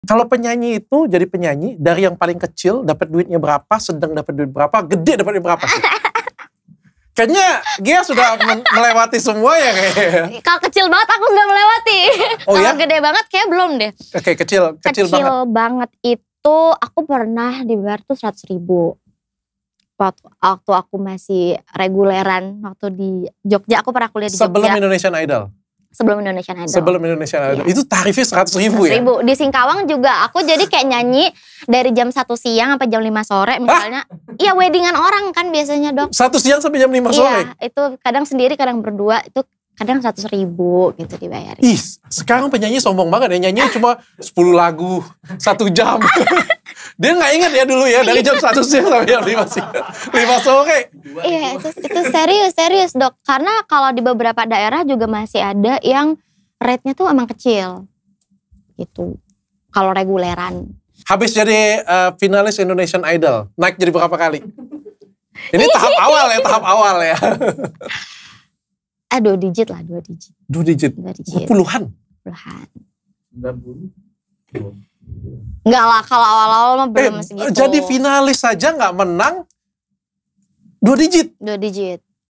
Kalau penyanyi itu jadi penyanyi dari yang paling kecil dapat duitnya berapa, sedang dapat duit berapa, gede dapat duit berapa sih? Kayaknya Gia sudah melewati semua ya kayaknya. Kalau kecil banget aku nggak melewati. Oh ya? Kalau gede banget kayak belum deh. Oke, kecil banget itu aku pernah dibayar tuh 100.000. Waktu aku masih reguleran, waktu di Jogja, aku pernah kuliah di Jogja. Sebelum Indonesian Idol? Sebelum Indonesian Idol. Sebelum Indonesian Idol. Iya. Itu tarifnya 100.000 ya? 100.000. Di Singkawang juga aku jadi kayak nyanyi dari jam 1 siang sampai jam 5 sore misalnya. Iya, weddingan orang kan biasanya, Dok. 1 siang sampai jam 5 sore? Iya, itu kadang sendiri, kadang berdua, itu kadang 100.000 gitu dibayarin. Ih, sekarang penyanyi sombong banget ya, nyanyi cuma 10 lagu, 1 jam. Dia gak ingat ya dulu ya, dari jam 1 siang sampai jam 5 siang. 5 sore. Iya, itu serius Dok. Karena kalau di beberapa daerah juga masih ada yang rate-nya tuh emang kecil. Gitu. Kalau reguleran. Habis jadi finalis Indonesian Idol, naik jadi berapa kali? Ini tahap awal ya. 2 digit lah, 2 digit. 2 digit? 2 digit. Puluhan? 90? Enggak lah, kalau awal-awal mah belum segitu. Jadi finalis saja gak menang 2 digit? 2 digit.